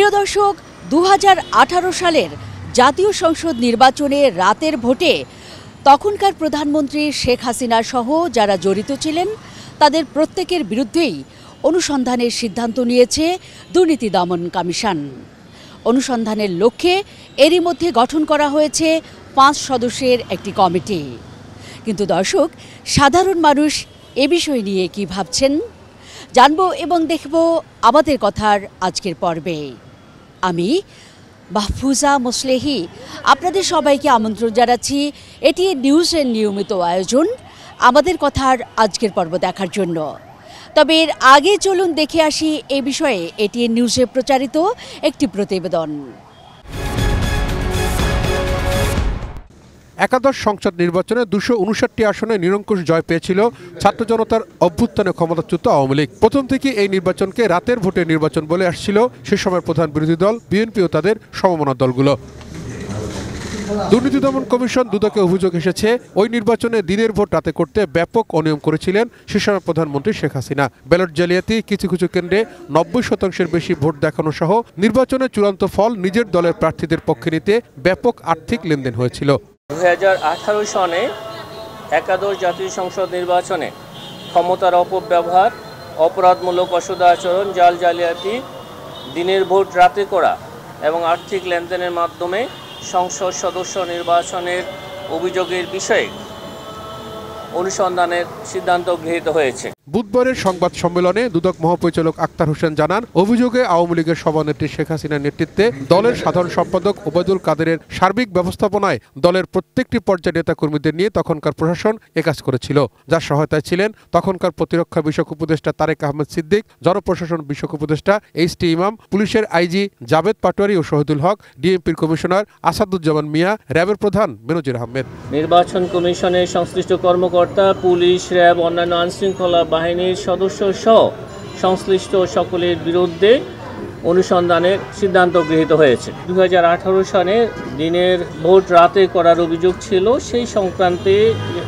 প্রিয় দর্শক, 2018 সালের জাতীয় সংসদ নির্বাচনে রাতের ভোটে তখনকার প্রধানমন্ত্রী শেখ হাসিনা সহ যারা জড়িত ছিলেন তাদের প্রত্যেকের বিরুদ্ধেই অনুসন্ধানের সিদ্ধান্ত নিয়েছে দুর্নীতি দমন কমিশন। অনুসন্ধানের লক্ষ্যে এরই মধ্যে গঠন করা হয়েছে 5 সদস্যের একটি কমিটি। কিন্তু দর্শক, সাধারণ মানুষ এ বিষয় নিয়ে কি ভাবছেন জানবো এবং দেখব আমাদের কথার আজকের পর্বে। আমি মাহফুজা মোসলেহি আপনাদের সবাইকে আমন্ত্রণ জানাচ্ছি এটিএন নিউজের নিয়মিত আয়োজন আমাদের কথার আজকের পর্ব দেখার জন্য। তবে এর আগে চলুন দেখে আসি এ বিষয়ে এটিএন নিউজে প্রচারিত একটি প্রতিবেদন। একাদশ সংসদ নির্বাচনে 259টি আসনে নিরঙ্কুশ জয় পেয়েছিল ছাত্র জনতার অভ্যুত্থানে ক্ষমতাচ্যুত আওয়ামী লীগ। প্রথম থেকে এই নির্বাচনকে রাতের ভোটে নির্বাচন বলে আসছিল সে সময়ের প্রধান বিরোধী দল বিএনপি ও তাদের সমমনা দলগুলো। দুর্নীতি দমন কমিশন দুদকে অভিযোগ এসেছে ওই নির্বাচনে দিনের ভোট রাতে করতে ব্যাপক অনিয়ম করেছিলেন সে সময় প্রধানমন্ত্রী শেখ হাসিনা। ব্যালট জালিয়াতি, কিছু কিছু কেন্দ্রে 90% বেশি ভোট দেখানো সহ নির্বাচনের চূড়ান্ত ফল নিজের দলের প্রার্থীদের পক্ষে নিতে ব্যাপক আর্থিক লেনদেন হয়েছিল। 2018 সনে একাদশ জাতীয় সংসদ নির্বাচনে ক্ষমতার অপব্যবহার, অপরাধমূলক অসদাচরণ, জাল জালিয়াতি, দিনের ভোট রাতে করা এবং আর্থিক লেনদেনের মাধ্যমে সংসদ সদস্য নির্বাচনের অভিযোগের বিষয়ে অনুসন্ধানের সিদ্ধান্ত গৃহীত হয়েছে। বুধবারের সংবাদ সম্মেলনে দুদক মহাপরিচালক আক্তার হোসেন জানান, অভিযোগে আওয়ামী লীগের সভানেত্রী শেখ হাসিনার নেতৃত্বে দলের সাধারণ সম্পাদক ওবায়দুল কাদেরের সার্বিক ব্যবস্থাপনায় দলের প্রত্যেকটি পর্যায়ের নেতাকর্মীদের নিয়ে তখনকার প্রশাসন একাজ করেছিল, যার সহায়তায় ছিলেন তখনকার প্রতিরক্ষা বিষয়ক উপদেষ্টা তারেক আহমেদ সিদ্দিক, জনপ্রশাসন বিষয়ক উপদেষ্টা এইচ.টি. ইমাম, পুলিশের আইজি জাভেদ পাটোয়ারি ও শহীদুল হক, ডিএমপির কমিশনার আসাদুজ্জামান মিয়া, র্যাবের প্রধান বেনজির আহমেদ। নির্বাচন কমিশনের সংশ্লিষ্ট কর্মকর্তা, পুলিশ, র্যাব, অন্যান্য আইনশৃঙ্খলা বাহিনীর সদস্য সহ সংশ্লিষ্ট সকলের বিরুদ্ধে অনুসন্ধানের সিদ্ধান্ত গৃহীত হয়েছে। 2018 সালে দিনের ভোট রাতে করার অভিযোগ ছিল, সেই সংক্রান্তে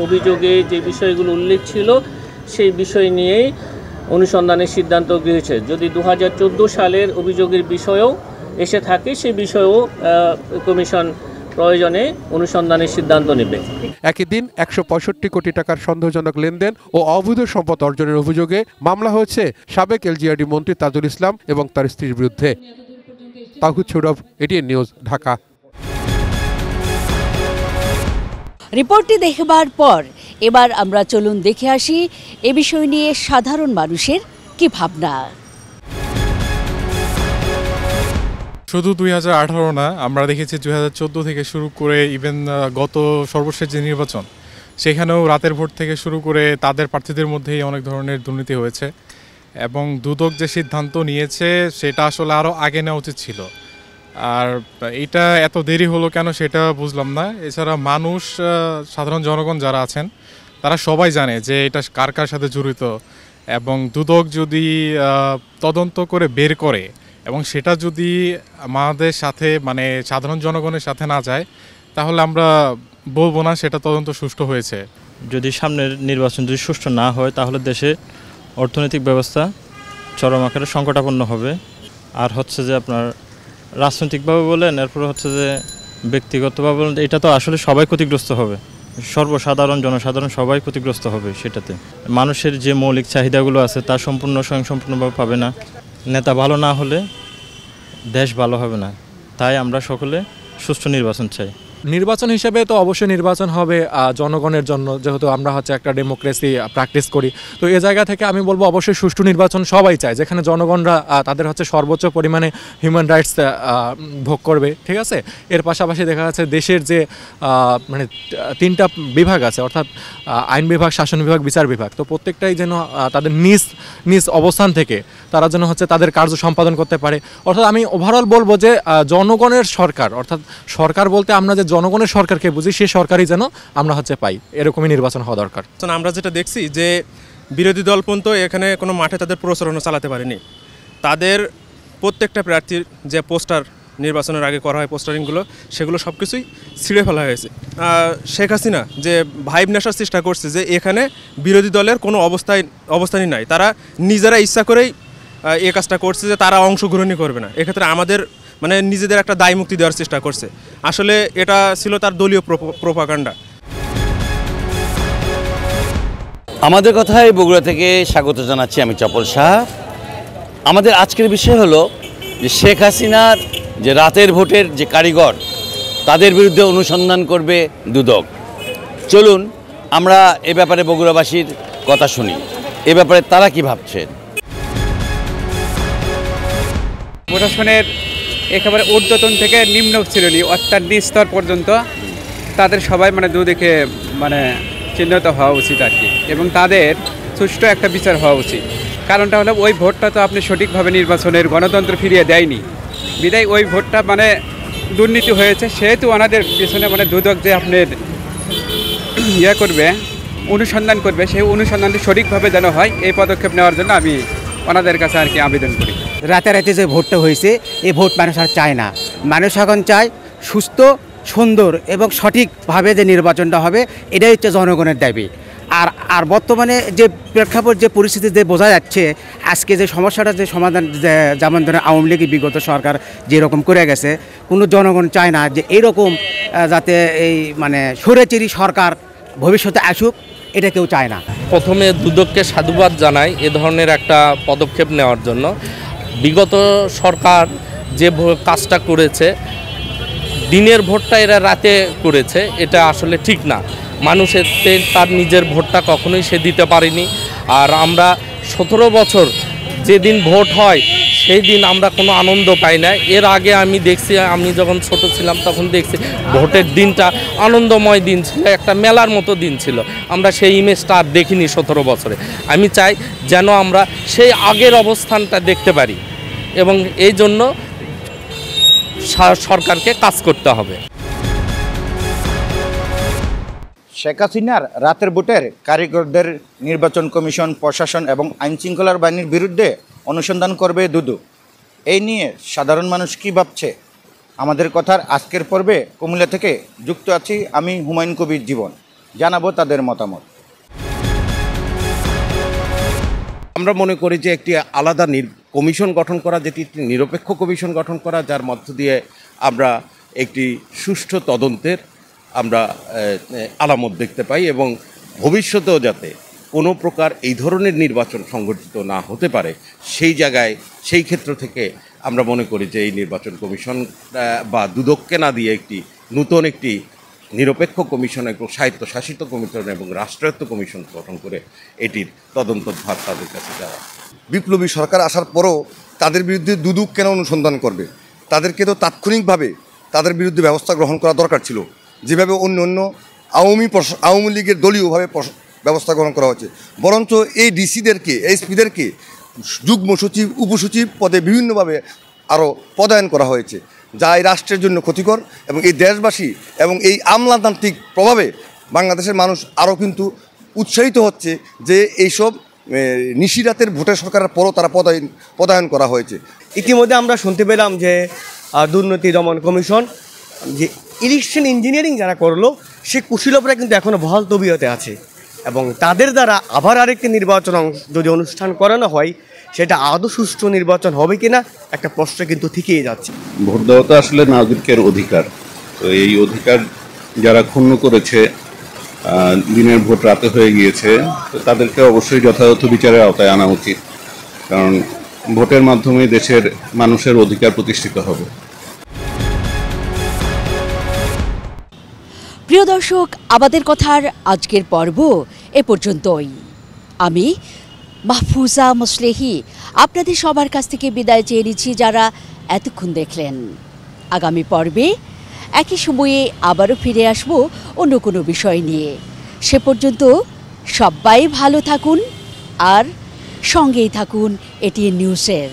অভিযোগে যে বিষয়গুলো উল্লেখ ছিল সেই বিষয় নিয়েই অনুসন্ধানের সিদ্ধান্ত গৃহীত হয়েছে। যদি 2014 সালের অভিযোগের বিষয়েও এসে থাকে সেই বিষয়েও কমিশন প্রয়োজনে অনুসন্ধানের সিদ্ধান্ত নেবে। একই দিন 165 কোটি টাকার সন্দেহজনক লেনদেন ও অবৈধ সম্পদ অর্জনের অভিযোগে মামলা হয়েছে সাবেক এলজিআরডি মন্ত্রী তাজুল ইসলাম এবং তার স্ত্রীর বিরুদ্ধে। তাওহিদ সৌরভ, এটিএন নিউজ, ঢাকা। রিপোর্টটি দেখবার পর এবার আমরা চলুন দেখে আসি এ বিষয় নিয়ে সাধারণ মানুষের কি ভাবনা। শুধু 2018 না, আমরা দেখেছি 2014 থেকে শুরু করে ইভেন গত সর্বশেষ যে নির্বাচন সেখানেও রাতের ভোট থেকে শুরু করে তাদের প্রার্থীদের মধ্যেই অনেক ধরনের দুর্নীতি হয়েছে এবং দুদক যে সিদ্ধান্ত নিয়েছে সেটা আসলে আরও আগে নেওয়া উচিত ছিল। আর এটা এত দেরি হলো কেন সেটা বুঝলাম না। এছাড়া মানুষ, সাধারণ জনগণ যারা আছেন তারা সবাই জানে যে এটা কার কার সাথে জড়িত এবং দুদক যদি তদন্ত করে বের করে এবং সেটা যদি আমাদের সাথে মানে সাধারণ জনগণের সাথে না যায় তাহলে আমরা বলবো না সেটা তদন্ত সুষ্ঠু হয়েছে। যদি সামনের নির্বাচন যদি সুষ্ঠু না হয় তাহলে দেশে অর্থনৈতিক ব্যবস্থা চরম আকারে সংকটাপন্ন হবে। আর হচ্ছে যে আপনার রাজনৈতিকভাবে বলেন, এরপর হচ্ছে যে ব্যক্তিগতভাবে বলেন, এটা তো আসলে সবাই ক্ষতিগ্রস্ত হবে, সর্বসাধারণ জনসাধারণ সবাই ক্ষতিগ্রস্ত হবে। সেটাতে মানুষের যে মৌলিক চাহিদাগুলো আছে তা সম্পূর্ণভাবে পাবে না। নেতা ভালো না হলে দেশ ভালো হবে না। তাই আমরা সকলে সুষ্ঠু নির্বাচন চাই। নির্বাচন হিসেবে তো অবশ্যই নির্বাচন হবে জনগণের জন্য, যেহেতু আমরা একটা ডেমোক্রেসি প্র্যাকটিস করি। তো এই জায়গা থেকে আমি বলবো অবশ্যই সুষ্ঠু নির্বাচন সবাই চায়, যেখানে জনগণরা তাদের সর্বোচ্চ পরিমাণে হিউম্যান রাইটস ভোগ করবে। ঠিক আছে, এর পাশাপাশি দেখা যাচ্ছে দেশের যে মানে 3টা বিভাগ আছে, অর্থাৎ আইন বিভাগ, শাসন বিভাগ, বিচার বিভাগ, তো প্রত্যেকটাই যেন তাদের নিজ অবস্থান থেকে তারা যেন তাদের কার্য সম্পাদন করতে পারে। অর্থাৎ আমি ওভারঅল বলবো যে জনগণের সরকার, অর্থাৎ সরকার বলতে আমরা যে জনগণের সরকারকে বুঝি সেই সরকারই যেন আমরা পাই, এরকমই নির্বাচন হওয়া দরকার। আমরা যেটা দেখছি যে বিরোধী দল পর্যন্ত এখানে কোনো মাঠে তাদের প্রচারণা চালাতে পারেনি। তাদের প্রত্যেকটা প্রার্থীর যে পোস্টার নির্বাচনের আগে করা হয়, পোস্টারিংগুলো, সেগুলো সব কিছুই ছিঁড়ে ফেলা হয়েছে। শেখ হাসিনা যে ভাইব নেশার চেষ্টা করছে যে এখানে বিরোধী দলের কোনো অবস্থানই নাই, তারা নিজেরা ইচ্ছা করেই এই কাজটা করছে যে তারা অংশগ্রহণই করবে না। এক্ষেত্রে আমাদের মানে নিজেদের একটা দায় মুক্তি দেওয়ার চেষ্টা করছে। আসলে এটা ছিল তার দলীয় প্রোপাগান্ডা। আমাদের কথায় বগুড়া থেকে স্বাগত জানাচ্ছি আমি চপল শাহ। আমাদের আজকের বিষয় হলো যে শেখ হাসিনার যে রাতের ভোটের যে কারিগর তাদের বিরুদ্ধে অনুসন্ধান করবে দুদক। চলুন আমরা এ ব্যাপারে বগুড়াবাসীর কথা শুনি, এ ব্যাপারে তারা কি ভাবছেন। প্রশাসনের একেবারে ঊর্ধ্বতন থেকে নিম্ন শ্রেণী অর্থাৎ স্তর পর্যন্ত তাদের সবাই মানে দুদিকে মানে চিহ্নিত হওয়া উচিত আর কি, এবং তাদের সুষ্ঠু একটা বিচার হওয়া উচিত। কারণটা হলো ওই ভোটটা তো আপনি সঠিকভাবে নির্বাচনের গণতন্ত্র ফিরিয়ে দেয়নি, বিদায় ওই ভোটটা মানে দুর্নীতি হয়েছে। সেহেতু ওনাদের পিছনে মানে দুদক যে আপনার করবে, অনুসন্ধান করবে, সেই অনুসন্ধানটি সঠিকভাবে যেন হয় এই পদক্ষেপ নেওয়ার জন্য আমি ওনাদের কাছে আর কি আবেদন করি। রাতারাতি যে ভোটটা হয়েছে এই ভোট মানুষ আর চায় না। মানুষ এখন চায় সুস্থ, সুন্দর এবং সঠিকভাবে যে নির্বাচনটা হবে, এটাই হচ্ছে জনগণের দাবি। আর বর্তমানে যে প্রেক্ষাপট, যে পরিস্থিতি যে বোঝা যাচ্ছে, আজকে যে সমস্যাটা যে সমাধান যেমন ধরেন আওয়ামী লীগ বিগত সরকার যেরকম করে গেছে, কোনো জনগণ চায় না যে এইরকম যাতে এই মানে স্বৈরাচারী সরকার ভবিষ্যতে আসুক, এটা কেউ চায় না। প্রথমে দুদককে সাধুবাদ জানাই এ ধরনের একটা পদক্ষেপ নেওয়ার জন্য। বিগত সরকার যে কাজটা করেছে, দিনের ভোটটা এরা রাতে করেছে, এটা আসলে ঠিক না। মানুষের তার নিজের ভোটটা কখনোই সে দিতে পারেনি। আর আমরা 17 বছর যেদিন ভোট হয় সেই দিন আমরা কোনো আনন্দ পাই না। এর আগে আমি দেখছি, আমি যখন ছোট ছিলাম তখন দেখছি ভোটের দিনটা আনন্দময় দিন ছিল, একটা মেলার মতো দিন ছিল। আমরা সেই ইমেজটা আর দেখিনি 17 বছরে। আমি চাই যেন আমরা সেই আগের অবস্থানটা দেখতে পারি, এবং এই জন্য সরকারকে কাজ করতে হবে। শেখ হাসিনার রাতের ভোটের কারিগরদের নির্বাচন কমিশন, প্রশাসন এবং আইনশৃঙ্খলার বাহিনীর বিরুদ্ধে অনুসন্ধান করবে দুদক। এই নিয়ে সাধারণ মানুষ কী ভাবছে? আমাদের কথার আজকের পর্বে কুমিল্লা থেকে যুক্ত আছি আমি হুমায়ুন কবির জীবন, জানাবো তাদের মতামত। আমরা মনে করি যে একটি আলাদা কমিশন গঠন করা, যেটি একটি নিরপেক্ষ কমিশন গঠন করা, যার মধ্য দিয়ে আমরা একটি সুষ্ঠু তদন্তের আমরা আলামত দেখতে পাই, এবং ভবিষ্যতেও যাতে কোনো প্রকার এই ধরনের নির্বাচন সংগঠিত না হতে পারে, সেই ক্ষেত্র থেকে আমরা মনে করি যে এই নির্বাচন কমিশন বা দুদককে না দিয়ে নতুন একটি নিরপেক্ষ কমিশন, এবং স্বায়ত্তশাসিত কমিশন এবং রাষ্ট্রায়ত্ত কমিশন গঠন করে এটির তদন্তভার তাদের কাছে যাওয়া। বিপ্লবী সরকার আসার পরও তাদের বিরুদ্ধে দুদক কেন অনুসন্ধান করবে? তাদেরকে তো তাৎক্ষণিকভাবে তাদের বিরুদ্ধে ব্যবস্থা গ্রহণ করা দরকার ছিল, যেভাবে অন্য আওয়ামী লীগের দলীয়ভাবে ব্যবস্থা গ্রহণ করা হয়েছে। বরঞ্চ এই ডিসিদেরকে, এসপিদেরকে যুগ্ম সচিব, উপসচিব পদে বিভিন্নভাবে আরও পদায়ন করা হয়েছে, যা এই রাষ্ট্রের জন্য ক্ষতিকর, এবং এই দেশবাসী এবং এই আমলাতান্ত্রিক প্রভাবে বাংলাদেশের মানুষ আরও কিন্তু উৎসাহিত হচ্ছে যে এইসব নিশিরাতের ভোটের সরকারের পরও তারা পদায়ন করা হয়েছে। ইতিমধ্যে আমরা শুনতে পেলাম যে দুর্নীতি দমন কমিশন যে ইলেকশন ইঞ্জিনিয়ারিং যারা করলো, সে কুশীলভরা কিন্তু এখনও বহাল তবিয়তে আছে, এবং তাদের দ্বারা আবার আরেকটি নির্বাচন যদি অনুষ্ঠান করানো হয়, সেটা আদৌ সুষ্ঠু নির্বাচন হবে কিনা একটা প্রশ্ন কিন্তু থেকেই যাচ্ছে। ভোট দেওয়া তো আসলে নাগরিকের অধিকার, তো এই অধিকার যারা ক্ষুণ্ণ করেছে, দিনের ভোট রাতে হয়ে গিয়েছে, তো তাদেরকে অবশ্যই যথাযথ বিচারের আওতায় আনা উচিত, কারণ ভোটের মাধ্যমে দেশের মানুষের অধিকার প্রতিষ্ঠিত হবে। প্রিয় দর্শক, আমাদের কথার আজকের পর্ব এ পর্যন্তই। আমি মাহফুজা মুসলেহি আপনাদের সবার কাছ থেকে বিদায় চেয়ে নিচ্ছি, যারা এতক্ষণ দেখলেন। আগামী পর্বে একই সময়ে আবারও ফিরে আসব অন্য কোনো বিষয় নিয়ে। সে পর্যন্ত সবাই ভালো থাকুন আর সঙ্গেই থাকুন এটিএন নিউজের।